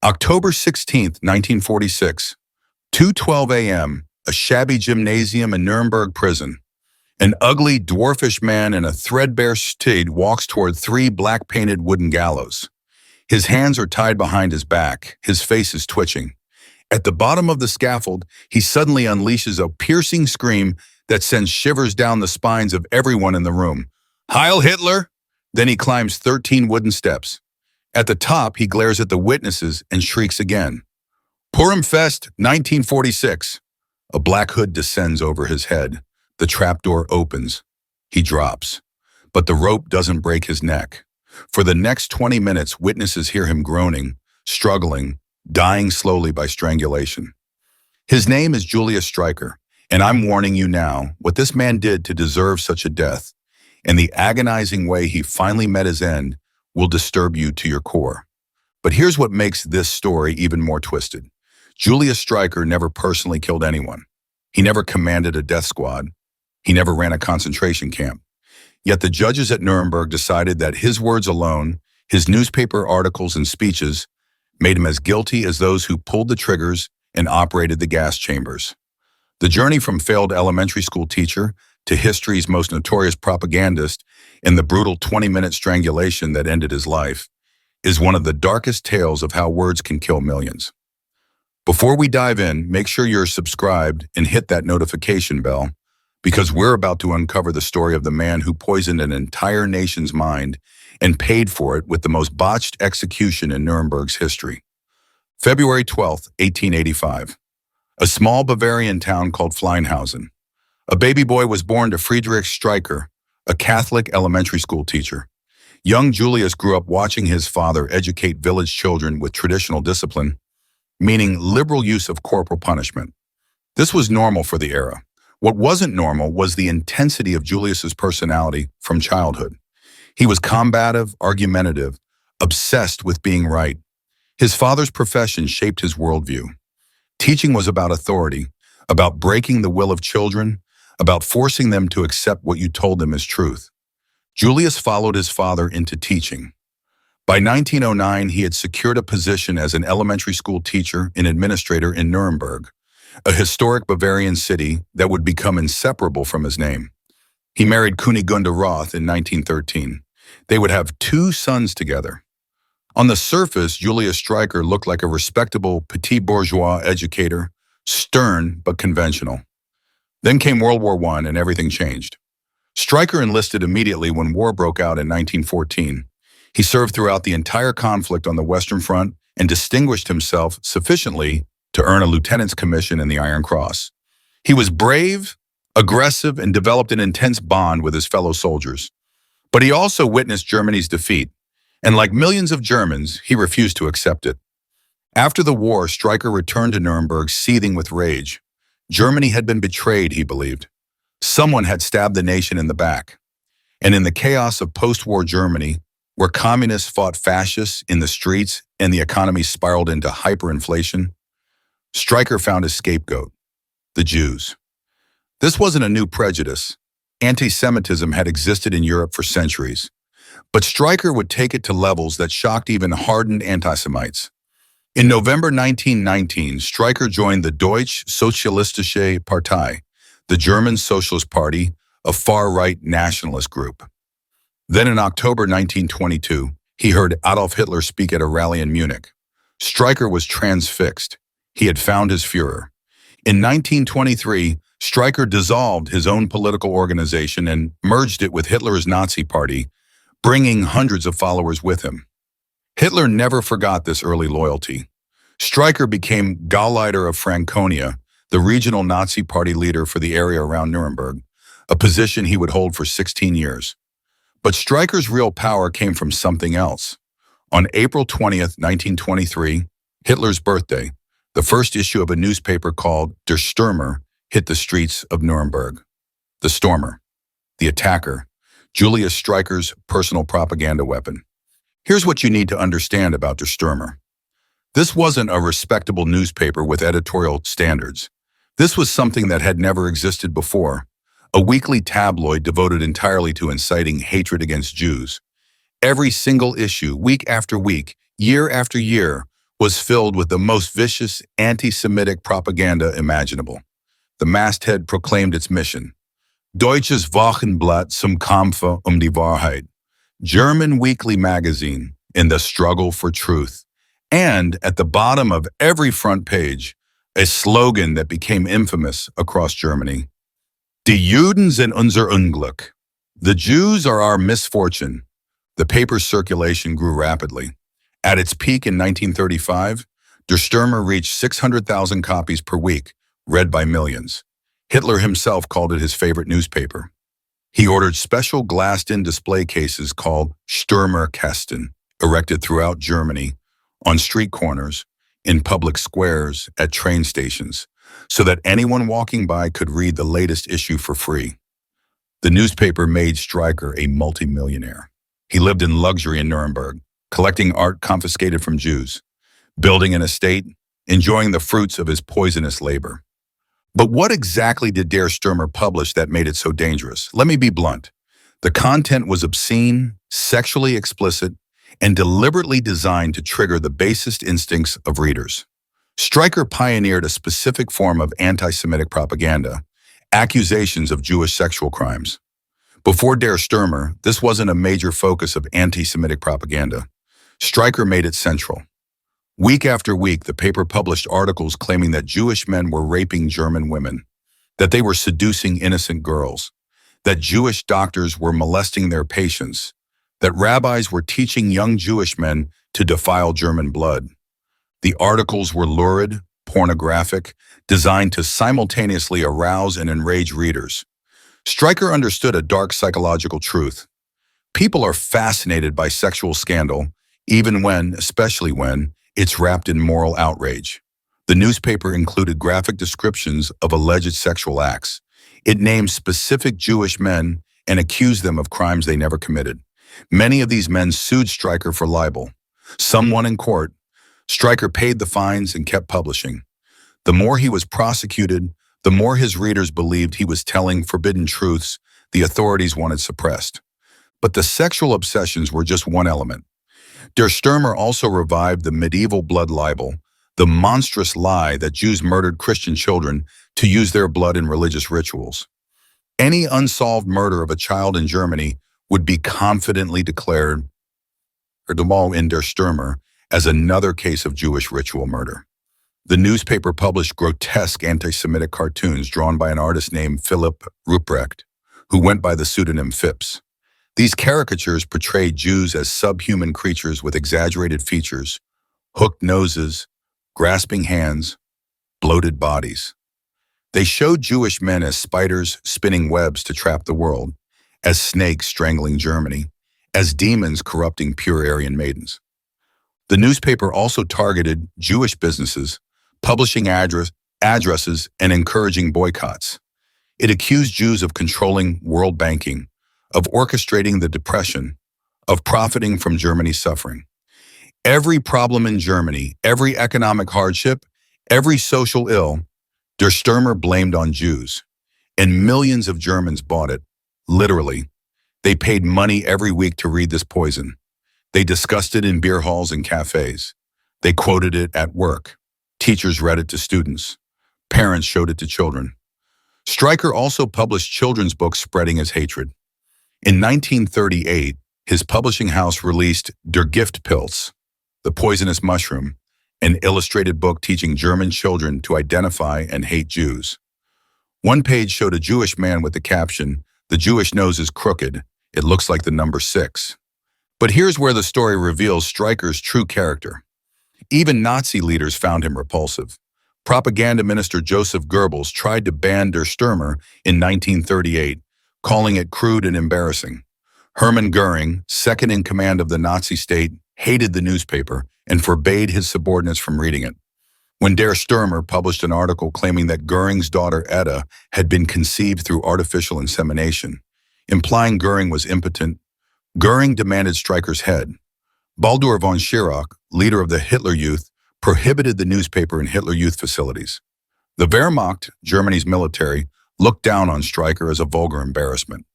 October 16, 1946, 2:12 a.m., a shabby gymnasium in Nuremberg prison. An ugly, dwarfish man in a threadbare steed walks toward three black-painted wooden gallows. His hands are tied behind his back, his face is twitching. At the bottom of the scaffold, he suddenly unleashes a piercing scream that sends shivers down the spines of everyone in the room. Heil Hitler! Then he climbs 13 wooden steps. At the top, he glares at the witnesses and shrieks again. Purimfest, 1946. A black hood descends over his head. The trapdoor opens. He drops. But the rope doesn't break his neck. For the next 20 minutes, witnesses hear him groaning, struggling, dying slowly by strangulation. His name is Julius Streicher, and I'm warning you now, what this man did to deserve such a death, and the agonizing way he finally met his end, will disturb you to your core. But here's what makes this story even more twisted. Julius Streicher never personally killed anyone. He never commanded a death squad. He never ran a concentration camp. Yet the judges at Nuremberg decided that his words alone, his newspaper articles and speeches, made him as guilty as those who pulled the triggers and operated the gas chambers. The journey from failed elementary school teacher to history's most notorious propagandist and the brutal 20-minute strangulation that ended his life is one of the darkest tales of how words can kill millions. Before we dive in, make sure you're subscribed and hit that notification bell, because we're about to uncover the story of the man who poisoned an entire nation's mind and paid for it with the most botched execution in Nuremberg's history. February 12, 1885. A small Bavarian town called Fleinhausen. A baby boy was born to Friedrich Streicher, a Catholic elementary school teacher. Young Julius grew up watching his father educate village children with traditional discipline, meaning liberal use of corporal punishment. This was normal for the era. What wasn't normal was the intensity of Julius's personality from childhood. He was combative, argumentative, obsessed with being right. His father's profession shaped his worldview. Teaching was about authority, about breaking the will of children, about forcing them to accept what you told them as truth. Julius followed his father into teaching. By 1909, he had secured a position as an elementary school teacher and administrator in Nuremberg, a historic Bavarian city that would become inseparable from his name. He married Kunigunde Roth in 1913. They would have 2 sons together. On the surface, Julius Streicher looked like a respectable petit bourgeois educator, stern but conventional. Then came World War I and everything changed. Streicher enlisted immediately when war broke out in 1914. He served throughout the entire conflict on the Western Front and distinguished himself sufficiently to earn a lieutenant's commission in the Iron Cross. He was brave, aggressive, and developed an intense bond with his fellow soldiers. But he also witnessed Germany's defeat, and like millions of Germans, he refused to accept it. After the war, Streicher returned to Nuremberg seething with rage. Germany had been betrayed, he believed. Someone had stabbed the nation in the back. And in the chaos of post-war Germany, where communists fought fascists in the streets and the economy spiraled into hyperinflation, Streicher found his scapegoat, the Jews. This wasn't a new prejudice. Anti-Semitism had existed in Europe for centuries. But Streicher would take it to levels that shocked even hardened anti-Semites. In November 1919, Streicher joined the Deutsche Sozialistische Partei, the German Socialist Party, a far-right nationalist group. Then in October 1922, he heard Adolf Hitler speak at a rally in Munich. Streicher was transfixed. He had found his Führer. In 1923, Streicher dissolved his own political organization and merged it with Hitler's Nazi Party, bringing hundreds of followers with him. Hitler never forgot this early loyalty. Streicher became Gauleiter of Franconia, the regional Nazi Party leader for the area around Nuremberg, a position he would hold for 16 years. But Streicher's real power came from something else. On April 20th, 1923, Hitler's birthday, the first issue of a newspaper called Der Stürmer hit the streets of Nuremberg. The Stürmer, the attacker, Julius Streicher's personal propaganda weapon. Here's what you need to understand about Der Stürmer. This wasn't a respectable newspaper with editorial standards. This was something that had never existed before, a weekly tabloid devoted entirely to inciting hatred against Jews. Every single issue, week after week, year after year, was filled with the most vicious anti-Semitic propaganda imaginable. The masthead proclaimed its mission: Deutsches Wochenblatt zum Kampfe die Wahrheit, German weekly magazine in the struggle for truth. And at the bottom of every front page, a slogan that became infamous across Germany: Die Juden sind unser Unglück. The Jews are our misfortune. The paper's circulation grew rapidly. At its peak in 1935, Der Stürmer reached 600,000 copies per week, read by millions. Hitler himself called it his favorite newspaper. He ordered special glassed-in display cases called Stürmer Kästen, erected throughout Germany, on street corners, in public squares, at train stations, so that anyone walking by could read the latest issue for free. The newspaper made Streicher a multimillionaire. He lived in luxury in Nuremberg, collecting art confiscated from Jews, building an estate, enjoying the fruits of his poisonous labor. But what exactly did Der Stürmer publish that made it so dangerous? Let me be blunt. The content was obscene, sexually explicit, and deliberately designed to trigger the basest instincts of readers. Streicher pioneered a specific form of anti-Semitic propaganda, accusations of Jewish sexual crimes. Before Der Stürmer, this wasn't a major focus of anti-Semitic propaganda. Streicher made it central. Week after week, the paper published articles claiming that Jewish men were raping German women, that they were seducing innocent girls, that Jewish doctors were molesting their patients, that rabbis were teaching young Jewish men to defile German blood. The articles were lurid, pornographic, designed to simultaneously arouse and enrage readers. Streicher understood a dark psychological truth. People are fascinated by sexual scandal, especially when, it's wrapped in moral outrage. The newspaper included graphic descriptions of alleged sexual acts. It named specific Jewish men and accused them of crimes they never committed. Many of these men sued Streicher for libel. Some won in court. Streicher paid the fines and kept publishing. The more he was prosecuted, the more his readers believed he was telling forbidden truths the authorities wanted suppressed. But the sexual obsessions were just one element. Der Stürmer also revived the medieval blood libel, the monstrous lie that Jews murdered Christian children to use their blood in religious rituals. Any unsolved murder of a child in Germany would be confidently declared in Der Stürmer as another case of Jewish ritual murder. The newspaper published grotesque anti-Semitic cartoons drawn by an artist named Philipp Ruprecht, who went by the pseudonym Phipps. These caricatures portrayed Jews as subhuman creatures with exaggerated features, hooked noses, grasping hands, bloated bodies. They showed Jewish men as spiders spinning webs to trap the world, as snakes strangling Germany, as demons corrupting pure Aryan maidens. The newspaper also targeted Jewish businesses, publishing addresses and encouraging boycotts. It accused Jews of controlling world banking, of orchestrating the depression, of profiting from Germany's suffering. Every problem in Germany, every economic hardship, every social ill, Der Stürmer blamed on Jews. And millions of Germans bought it, literally. They paid money every week to read this poison. They discussed it in beer halls and cafes. They quoted it at work. Teachers read it to students. Parents showed it to children. Streicher also published children's books spreading his hatred. In 1938, his publishing house released Der Giftpilz, The Poisonous Mushroom, an illustrated book teaching German children to identify and hate Jews. One page showed a Jewish man with the caption, "The Jewish nose is crooked. It looks like the number 6. But here's where the story reveals Streicher's true character. Even Nazi leaders found him repulsive. Propaganda Minister Joseph Goebbels tried to ban Der Stürmer in 1938, calling it crude and embarrassing. Hermann Göring, second in command of the Nazi state, hated the newspaper and forbade his subordinates from reading it. When Der Stürmer published an article claiming that Göring's daughter Etta had been conceived through artificial insemination, implying Göring was impotent, Göring demanded Streicher's head. Baldur von Schirach, leader of the Hitler Youth, prohibited the newspaper in Hitler Youth facilities. The Wehrmacht, Germany's military, looked down on Streicher as a vulgar embarrassment.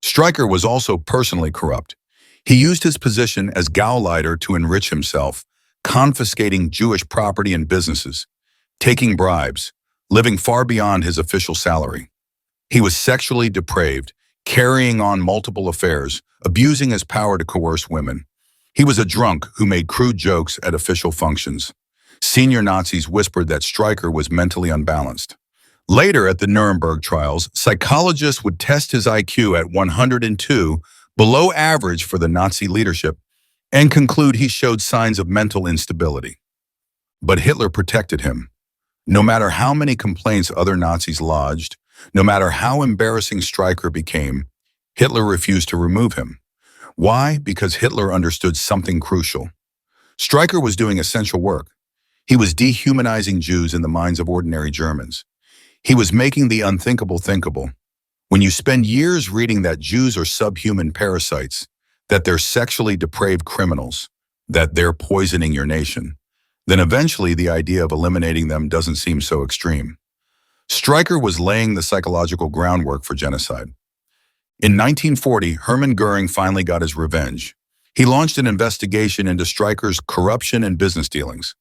Streicher was also personally corrupt. He used his position as Gauleiter to enrich himself, confiscating Jewish property and businesses, taking bribes, living far beyond his official salary. He was sexually depraved, carrying on multiple affairs, abusing his power to coerce women. He was a drunk who made crude jokes at official functions. Senior Nazis whispered that Streicher was mentally unbalanced. Later at the Nuremberg trials, psychologists would test his IQ at 102, below average for the Nazi leadership, and conclude he showed signs of mental instability. But Hitler protected him. No matter how many complaints other Nazis lodged, no matter how embarrassing Streicher became, Hitler refused to remove him. Why? Because Hitler understood something crucial. Streicher was doing essential work. He was dehumanizing Jews in the minds of ordinary Germans. He was making the unthinkable thinkable. When you spend years reading that Jews are subhuman parasites, that they're sexually depraved criminals, that they're poisoning your nation, then eventually the idea of eliminating them doesn't seem so extreme. Streicher was laying the psychological groundwork for genocide. In 1940, Hermann Göring finally got his revenge. He launched an investigation into Streicher's corruption and business dealings.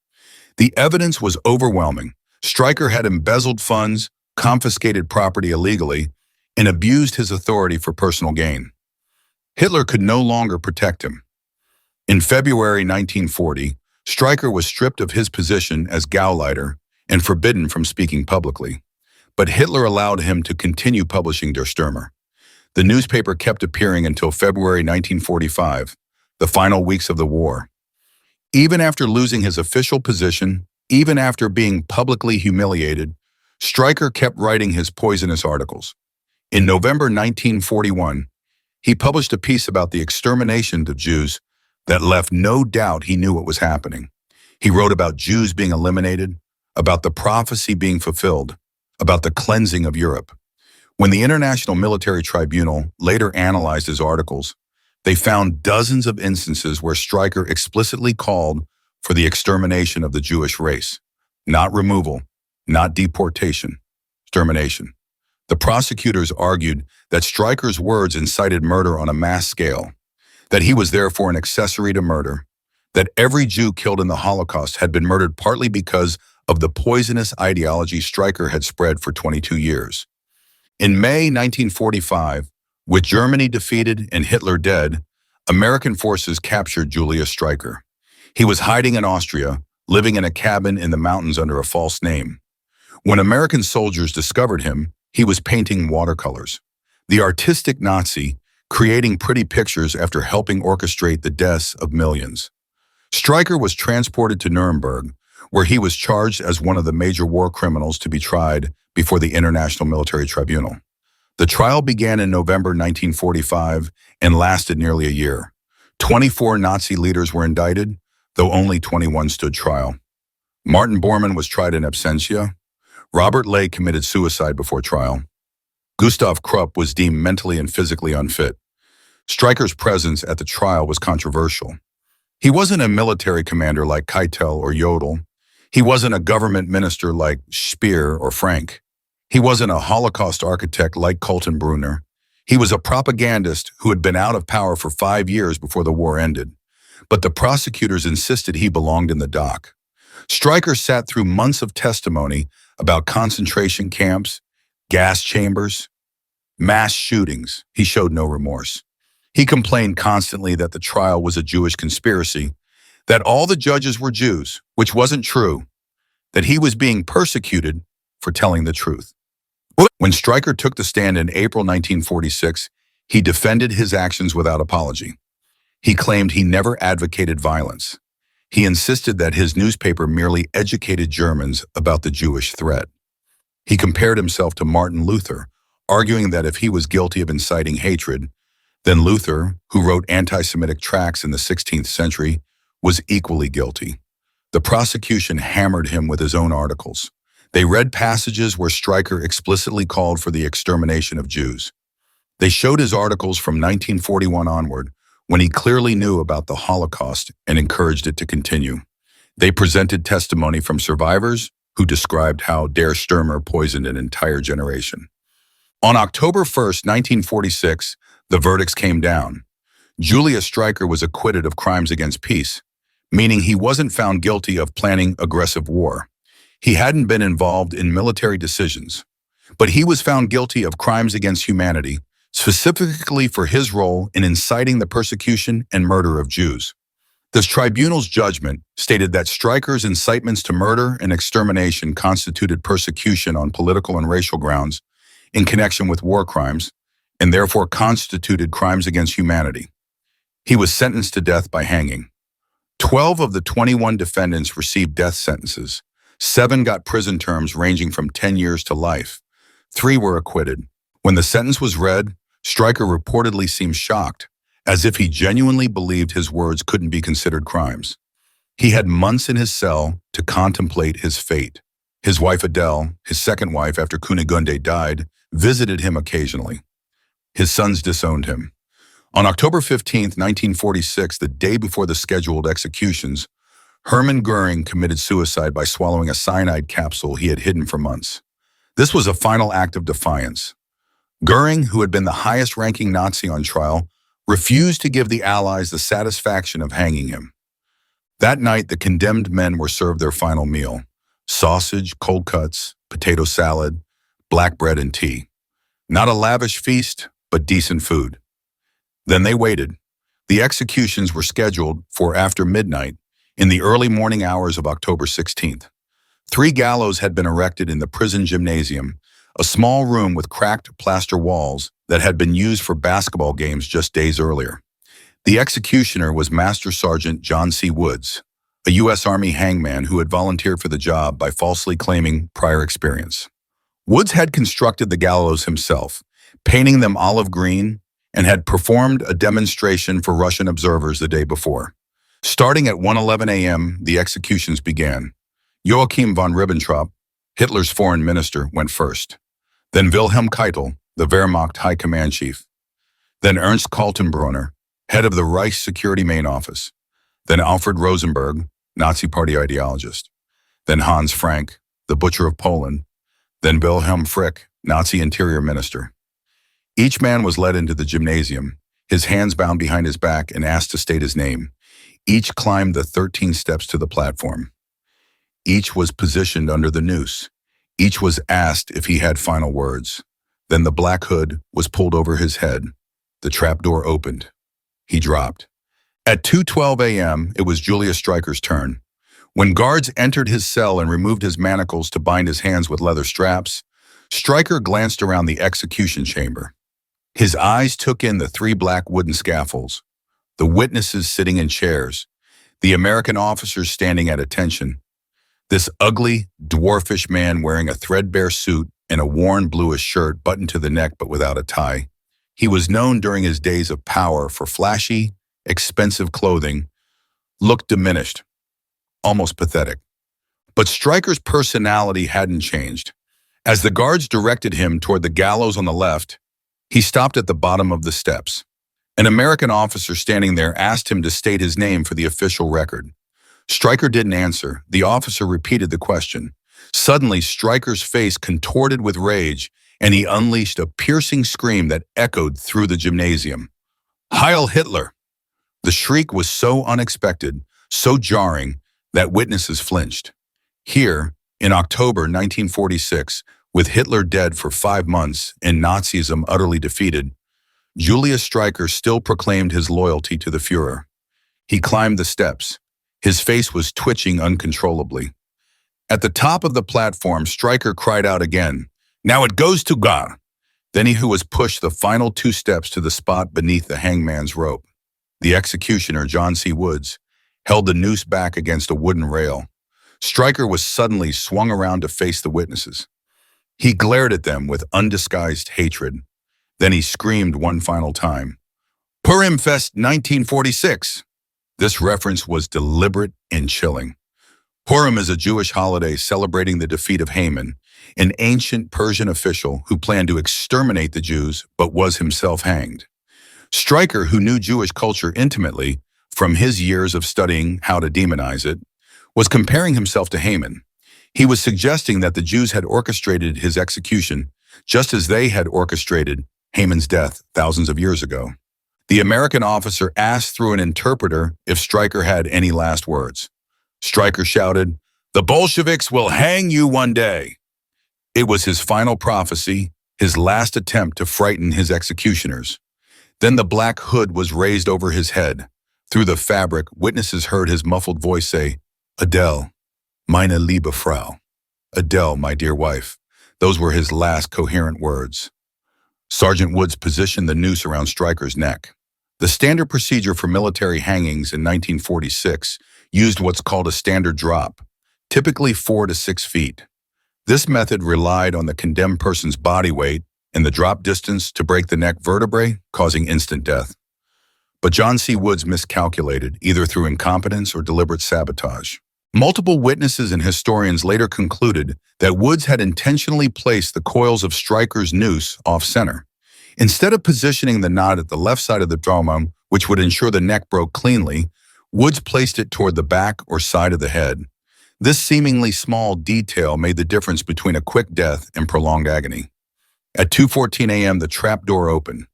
The evidence was overwhelming. Streicher had embezzled funds, confiscated property illegally, and abused his authority for personal gain. Hitler could no longer protect him. In February 1940, Streicher was stripped of his position as Gauleiter and forbidden from speaking publicly. But Hitler allowed him to continue publishing Der Stürmer. The newspaper kept appearing until February 1945, the final weeks of the war. Even after losing his official position, even after being publicly humiliated, Streicher kept writing his poisonous articles. In November 1941, he published a piece about the extermination of Jews that left no doubt he knew what was happening. He wrote about Jews being eliminated, about the prophecy being fulfilled, about the cleansing of Europe. When the International Military Tribunal later analyzed his articles, they found dozens of instances where Streicher explicitly called for the extermination of the Jewish race. Not removal, not deportation, extermination. The prosecutors argued that Streicher's words incited murder on a mass scale, that he was therefore an accessory to murder, that every Jew killed in the Holocaust had been murdered partly because of the poisonous ideology Streicher had spread for 22 years. In May 1945, with Germany defeated and Hitler dead, American forces captured Julius Streicher. He was hiding in Austria, living in a cabin in the mountains under a false name. When American soldiers discovered him, he was painting watercolors. The artistic Nazi, creating pretty pictures after helping orchestrate the deaths of millions. Streicher was transported to Nuremberg, where he was charged as one of the major war criminals to be tried before the International Military Tribunal. The trial began in November 1945 and lasted nearly a year. 24 Nazi leaders were indicted, though only 21 stood trial. Martin Bormann was tried in absentia. Robert Ley committed suicide before trial. Gustav Krupp was deemed mentally and physically unfit. Streicher's presence at the trial was controversial. He wasn't a military commander like Keitel or Jodl. He wasn't a government minister like Speer or Frank. He wasn't a Holocaust architect like Kaltenbrunner. He was a propagandist who had been out of power for 5 years before the war ended. But the prosecutors insisted he belonged in the dock. Streicher sat through months of testimony about concentration camps, gas chambers, mass shootings. He showed no remorse. He complained constantly that the trial was a Jewish conspiracy, that all the judges were Jews, which wasn't true, that he was being persecuted for telling the truth. When Streicher took the stand in April 1946, he defended his actions without apology. He claimed he never advocated violence. He insisted that his newspaper merely educated Germans about the Jewish threat. He compared himself to Martin Luther, arguing that if he was guilty of inciting hatred, then Luther, who wrote antisemitic tracts in the 16th century, was equally guilty. The prosecution hammered him with his own articles. They read passages where Streicher explicitly called for the extermination of Jews. They showed his articles from 1941 onward, when he clearly knew about the Holocaust and encouraged it to continue. They presented testimony from survivors who described how Der Stürmer poisoned an entire generation. On October 1st, 1946, the verdicts came down. Julius Streicher was acquitted of crimes against peace, meaning he wasn't found guilty of planning aggressive war. He hadn't been involved in military decisions, but he was found guilty of crimes against humanity, specifically for his role in inciting the persecution and murder of Jews. The tribunal's judgment stated that Streicher's incitements to murder and extermination constituted persecution on political and racial grounds in connection with war crimes, and therefore constituted crimes against humanity. He was sentenced to death by hanging. 12 of the 21 defendants received death sentences. 7 got prison terms ranging from 10 years to life. 3 were acquitted. When the sentence was read, Streicher reportedly seemed shocked, as if he genuinely believed his words couldn't be considered crimes. He had months in his cell to contemplate his fate. His wife Adele, his second wife after Kunigunde died, visited him occasionally. His sons disowned him. On October 15, 1946, the day before the scheduled executions, Hermann Göring committed suicide by swallowing a cyanide capsule he had hidden for months. This was a final act of defiance. Göring, who had been the highest-ranking Nazi on trial, refused to give the Allies the satisfaction of hanging him. That night, the condemned men were served their final meal: sausage, cold cuts, potato salad, black bread, and tea. Not a lavish feast, but decent food. Then they waited. The executions were scheduled for after midnight, in the early morning hours of October 16th. 3 gallows had been erected in the prison gymnasium, a small room with cracked plaster walls that had been used for basketball games just days earlier. The executioner was Master Sergeant John C. Woods, a U.S. Army hangman who had volunteered for the job by falsely claiming prior experience. Woods had constructed the gallows himself, painting them olive green, and had performed a demonstration for Russian observers the day before. Starting at 1:11 a.m., the executions began. Joachim von Ribbentrop, Hitler's foreign minister, went first. Then Wilhelm Keitel, the Wehrmacht High Command Chief. Then Ernst Kaltenbrunner, head of the Reich Security Main Office. Then Alfred Rosenberg, Nazi Party ideologist. Then Hans Frank, the Butcher of Poland. Then Wilhelm Frick, Nazi Interior Minister. Each man was led into the gymnasium, his hands bound behind his back, and asked to state his name. Each climbed the 13 steps to the platform. Each was positioned under the noose. Each was asked if he had final words. Then the black hood was pulled over his head. The trapdoor opened. He dropped. At 2:12 a.m., it was Julius Streicher's turn. When guards entered his cell and removed his manacles to bind his hands with leather straps, Streicher glanced around the execution chamber. His eyes took in the 3 black wooden scaffolds, the witnesses sitting in chairs, the American officers standing at attention. This ugly, dwarfish man wearing a threadbare suit and a worn bluish shirt buttoned to the neck but without a tie. He was known during his days of power for flashy, expensive clothing, looked diminished, almost pathetic. But Streicher's personality hadn't changed. As the guards directed him toward the gallows on the left, he stopped at the bottom of the steps. An American officer standing there asked him to state his name for the official record. Streicher didn't answer. The officer repeated the question. Suddenly, Streicher's face contorted with rage, and he unleashed a piercing scream that echoed through the gymnasium. Heil Hitler! The shriek was so unexpected, so jarring, that witnesses flinched. Here, in October 1946, with Hitler dead for 5 months and Nazism utterly defeated, Julius Streicher still proclaimed his loyalty to the Führer. He climbed the steps. His face was twitching uncontrollably. At the top of the platform, Streicher cried out again, "Now it goes to God!" Then he was pushed the final 2 steps to the spot beneath the hangman's rope. The executioner, John C. Woods, held the noose back against a wooden rail. Streicher was suddenly swung around to face the witnesses. He glared at them with undisguised hatred. Then he screamed one final time, "Purimfest 1946!" This reference was deliberate and chilling. Purim is a Jewish holiday celebrating the defeat of Haman, an ancient Persian official who planned to exterminate the Jews but was himself hanged. Streicher, who knew Jewish culture intimately from his years of studying how to demonize it, was comparing himself to Haman. He was suggesting that the Jews had orchestrated his execution just as they had orchestrated Haman's death thousands of years ago. The American officer asked through an interpreter if Streicher had any last words. Streicher shouted, "The Bolsheviks will hang you one day." It was his final prophecy, his last attempt to frighten his executioners. Then the black hood was raised over his head. Through the fabric, witnesses heard his muffled voice say, "Adele, meine liebe Frau." Adele, my dear wife. Those were his last coherent words. Sergeant Woods positioned the noose around Streicher's neck. The standard procedure for military hangings in 1946 used what's called a standard drop, typically 4 to 6 feet. This method relied on the condemned person's body weight and the drop distance to break the neck vertebrae, causing instant death. But John C. Woods miscalculated, either through incompetence or deliberate sabotage. Multiple witnesses and historians later concluded that Woods had intentionally placed the coils of Streicher's noose off-center. Instead of positioning the knot at the left side of the drama, which would ensure the neck broke cleanly, Woods placed it toward the back or side of the head. This seemingly small detail made the difference between a quick death and prolonged agony. At 2:14 a.m., the trapdoor opened.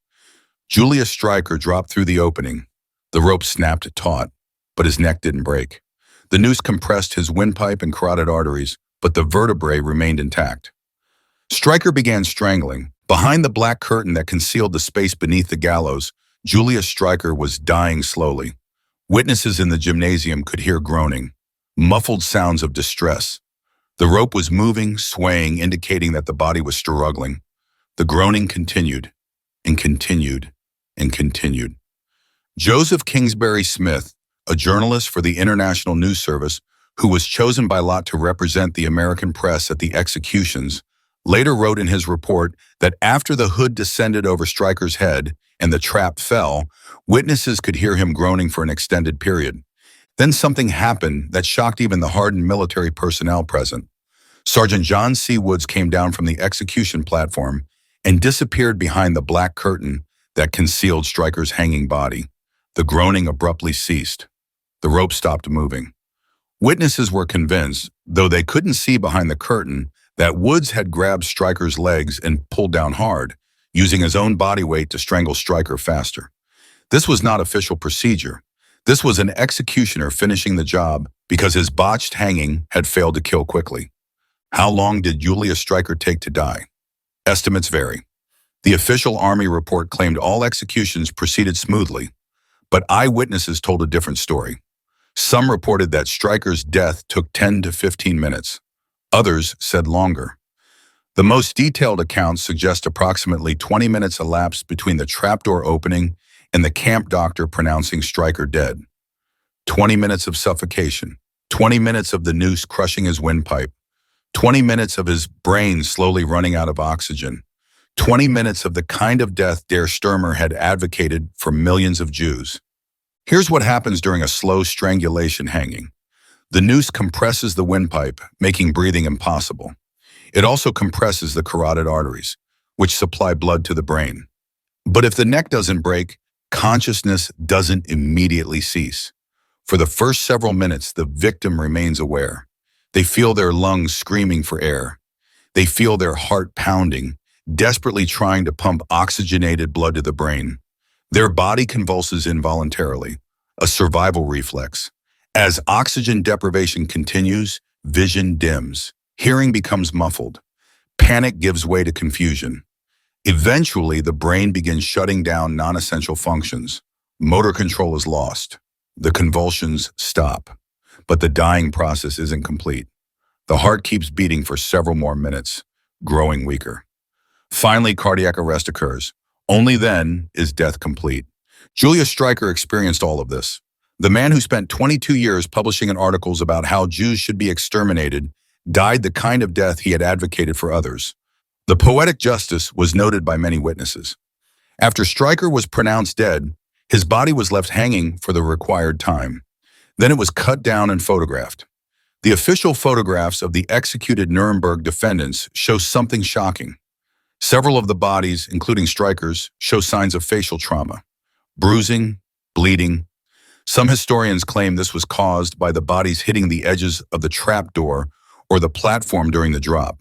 Julius Streicher dropped through the opening. The rope snapped taut, but his neck didn't break. The noose compressed his windpipe and carotid arteries, but the vertebrae remained intact. Streicher began strangling. Behind the black curtain that concealed the space beneath the gallows, Julius Streicher was dying slowly. Witnesses in the gymnasium could hear groaning, muffled sounds of distress. The rope was moving, swaying, indicating that the body was struggling. The groaning continued, and continued, and continued. Joseph Kingsbury Smith, a journalist for the International News Service, who was chosen by lot to represent the American press at the executions, later wrote in his report that after the hood descended over Streicher's head and the trap fell, witnesses could hear him groaning for an extended period. Then something happened that shocked even the hardened military personnel present. Sergeant John C. Woods came down from the execution platform and disappeared behind the black curtain that concealed Streicher's hanging body. The groaning abruptly ceased. The rope stopped moving. Witnesses were convinced, though they couldn't see behind the curtain, that Woods had grabbed Streicher's legs and pulled down hard, using his own body weight to strangle Streicher faster. This was not official procedure. This was an executioner finishing the job because his botched hanging had failed to kill quickly. How long did Julius Streicher take to die? Estimates vary. The official Army report claimed all executions proceeded smoothly, but eyewitnesses told a different story. Some reported that Streicher's death took 10 to 15 minutes. Others said longer. The most detailed accounts suggest approximately 20 minutes elapsed between the trapdoor opening and the camp doctor pronouncing Streicher dead. 20 minutes of suffocation, 20 minutes of the noose crushing his windpipe, 20 minutes of his brain slowly running out of oxygen, 20 minutes of the kind of death Der Stürmer had advocated for millions of Jews. Here's what happens during a slow strangulation hanging. The noose compresses the windpipe, making breathing impossible. It also compresses the carotid arteries, which supply blood to the brain. But if the neck doesn't break, consciousness doesn't immediately cease. For the first several minutes, the victim remains aware. They feel their lungs screaming for air. They feel their heart pounding, desperately trying to pump oxygenated blood to the brain. Their body convulses involuntarily, a survival reflex. As oxygen deprivation continues, vision dims. Hearing becomes muffled. Panic gives way to confusion. Eventually, the brain begins shutting down non-essential functions. Motor control is lost. The convulsions stop. But the dying process isn't complete. The heart keeps beating for several more minutes, growing weaker. Finally, cardiac arrest occurs. Only then is death complete. Julius Streicher experienced all of this. The man who spent 22 years publishing in articles about how Jews should be exterminated died the kind of death he had advocated for others. The poetic justice was noted by many witnesses. After Streicher was pronounced dead, his body was left hanging for the required time. Then it was cut down and photographed. The official photographs of the executed Nuremberg defendants show something shocking. Several of the bodies, including Streicher's, show signs of facial trauma, bruising, bleeding. Some historians claim this was caused by the bodies hitting the edges of the trapdoor or the platform during the drop.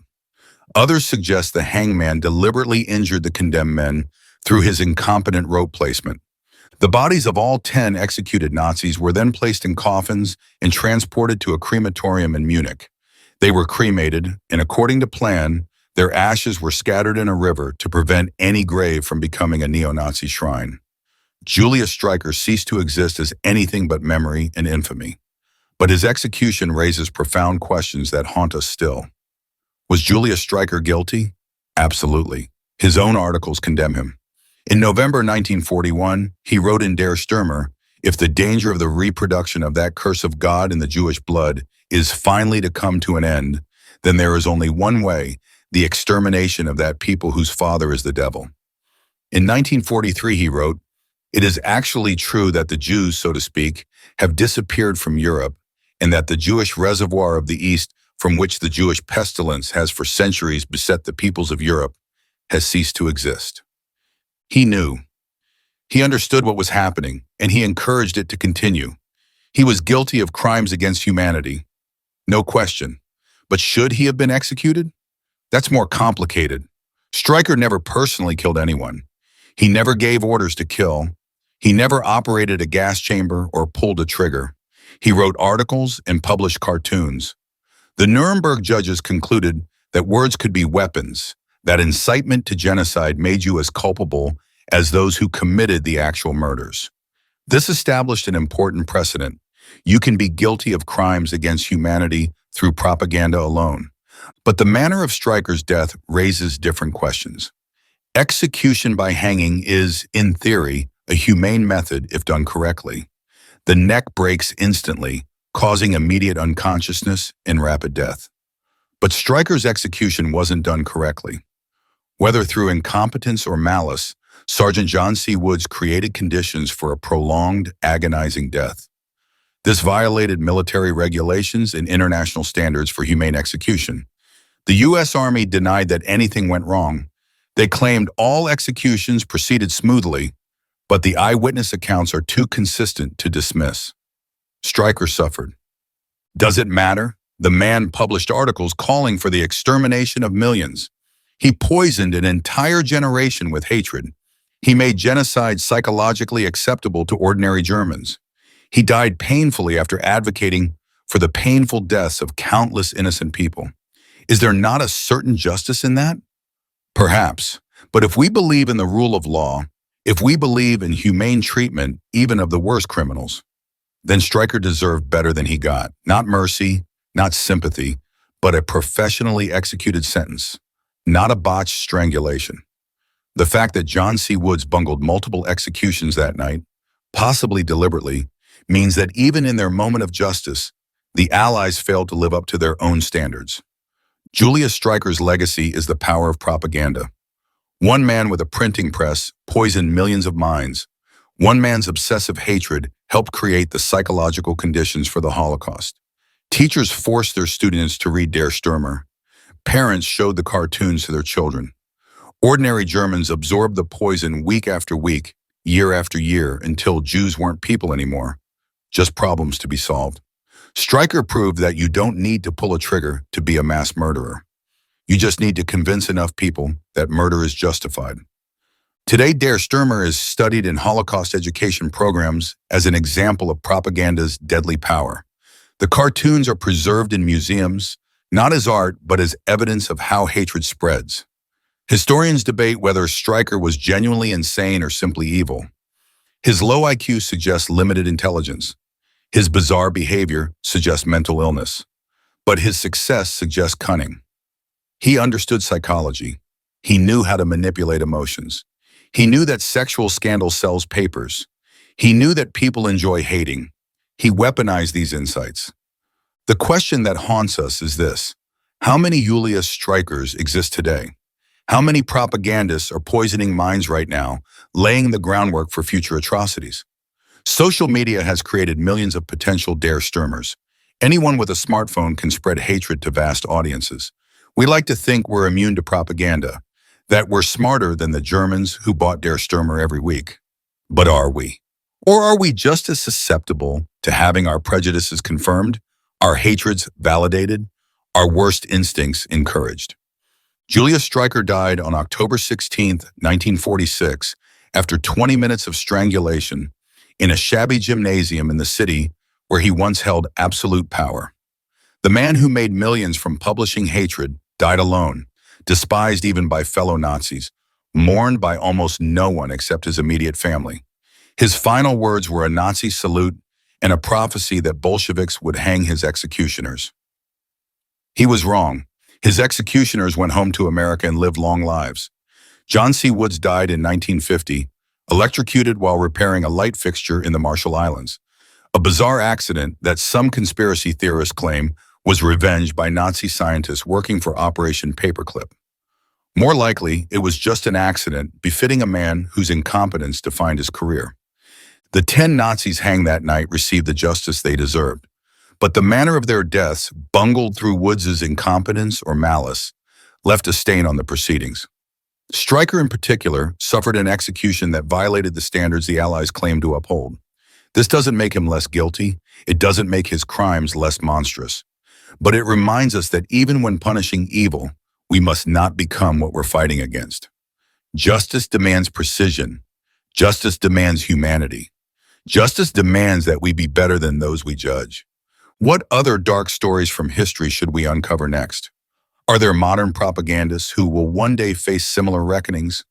Others suggest the hangman deliberately injured the condemned men through his incompetent rope placement. The bodies of all 10 executed Nazis were then placed in coffins and transported to a crematorium in Munich. They were cremated, and according to plan, their ashes were scattered in a river to prevent any grave from becoming a neo-Nazi shrine. Julius Streicher ceased to exist as anything but memory and infamy. But his execution raises profound questions that haunt us still. Was Julius Streicher guilty? Absolutely. His own articles condemn him. In November 1941, he wrote in Der Stürmer, "If the danger of the reproduction of that curse of God in the Jewish blood is finally to come to an end, then there is only one way, the extermination of that people whose father is the devil." In 1943, he wrote, "It is actually true that the Jews, so to speak, have disappeared from Europe, and that the Jewish reservoir of the East, from which the Jewish pestilence has for centuries beset the peoples of Europe, has ceased to exist." He knew. He understood what was happening, and he encouraged it to continue. He was guilty of crimes against humanity. No question. But should he have been executed? That's more complicated. Streicher never personally killed anyone. He never gave orders to kill. He never operated a gas chamber or pulled a trigger. He wrote articles and published cartoons. The Nuremberg judges concluded that words could be weapons, that incitement to genocide made you as culpable as those who committed the actual murders. This established an important precedent. You can be guilty of crimes against humanity through propaganda alone. But the manner of Streicher's death raises different questions. Execution by hanging is, in theory, a humane method if done correctly. The neck breaks instantly, causing immediate unconsciousness and rapid death. But Streicher's execution wasn't done correctly. Whether through incompetence or malice, Sergeant John C. Woods created conditions for a prolonged, agonizing death. This violated military regulations and international standards for humane execution. The U.S. Army denied that anything went wrong. They claimed all executions proceeded smoothly, but the eyewitness accounts are too consistent to dismiss. Streicher suffered. Does it matter? The man published articles calling for the extermination of millions. He poisoned an entire generation with hatred. He made genocide psychologically acceptable to ordinary Germans. He died painfully after advocating for the painful deaths of countless innocent people. Is there not a certain justice in that? Perhaps. But if we believe in the rule of law, if we believe in humane treatment even of the worst criminals, then Streicher deserved better than he got. Not mercy, not sympathy, but a professionally executed sentence. Not a botched strangulation. The fact that John C. Woods bungled multiple executions that night, possibly deliberately, means that even in their moment of justice, the Allies failed to live up to their own standards. Julius Streicher's legacy is the power of propaganda. One man with a printing press poisoned millions of minds. One man's obsessive hatred helped create the psychological conditions for the Holocaust. Teachers forced their students to read Der Stürmer. Parents showed the cartoons to their children. Ordinary Germans absorbed the poison week after week, year after year, until Jews weren't people anymore, just problems to be solved. Streicher proved that you don't need to pull a trigger to be a mass murderer. You just need to convince enough people that murder is justified. Today, Der Stürmer is studied in Holocaust education programs as an example of propaganda's deadly power. The cartoons are preserved in museums, not as art, but as evidence of how hatred spreads. Historians debate whether Streicher was genuinely insane or simply evil. His low IQ suggests limited intelligence. His bizarre behavior suggests mental illness. But his success suggests cunning. He understood psychology. He knew how to manipulate emotions. He knew that sexual scandal sells papers. He knew that people enjoy hating. He weaponized these insights. The question that haunts us is this: how many Julius Streichers exist today? How many propagandists are poisoning minds right now, laying the groundwork for future atrocities? Social media has created millions of potential Der Stürmers. Anyone with a smartphone can spread hatred to vast audiences. We like to think we're immune to propaganda, that we're smarter than the Germans who bought Der Stürmer every week. But are we? Or are we just as susceptible to having our prejudices confirmed, our hatreds validated, our worst instincts encouraged? Julius Streicher died on October 16, 1946, after 20 minutes of strangulation in a shabby gymnasium in the city where he once held absolute power. The man who made millions from publishing hatred died alone, despised even by fellow Nazis, mourned by almost no one except his immediate family. His final words were a Nazi salute and a prophecy that Bolsheviks would hang his executioners. He was wrong. His executioners went home to America and lived long lives. John C. Woods died in 1950, electrocuted while repairing a light fixture in the Marshall Islands, a bizarre accident that some conspiracy theorists claim was revenged by Nazi scientists working for Operation Paperclip. More likely, it was just an accident befitting a man whose incompetence defined his career. The 10 Nazis hanged that night received the justice they deserved, but the manner of their deaths, bungled through Woods' incompetence or malice, left a stain on the proceedings. Streicher in particular suffered an execution that violated the standards the Allies claimed to uphold. This doesn't make him less guilty, it doesn't make his crimes less monstrous, but it reminds us that even when punishing evil, we must not become what we're fighting against. Justice demands precision. Justice demands humanity. Justice demands that we be better than those we judge. What other dark stories from history should we uncover next? Are there modern propagandists who will one day face similar reckonings?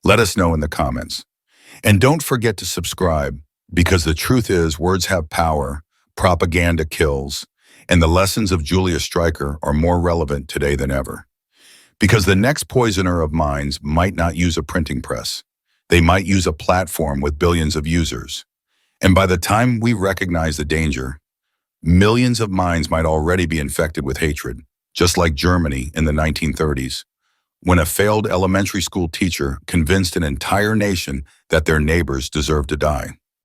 Let us know in the comments. And don't forget to subscribe, because the truth is words have power, propaganda kills, and the lessons of Julius Streicher are more relevant today than ever. Because the next poisoner of minds might not use a printing press. They might use a platform with billions of users. And by the time we recognize the danger, millions of minds might already be infected with hatred, just like Germany in the 1930s, when a failed elementary school teacher convinced an entire nation that their neighbors deserved to die.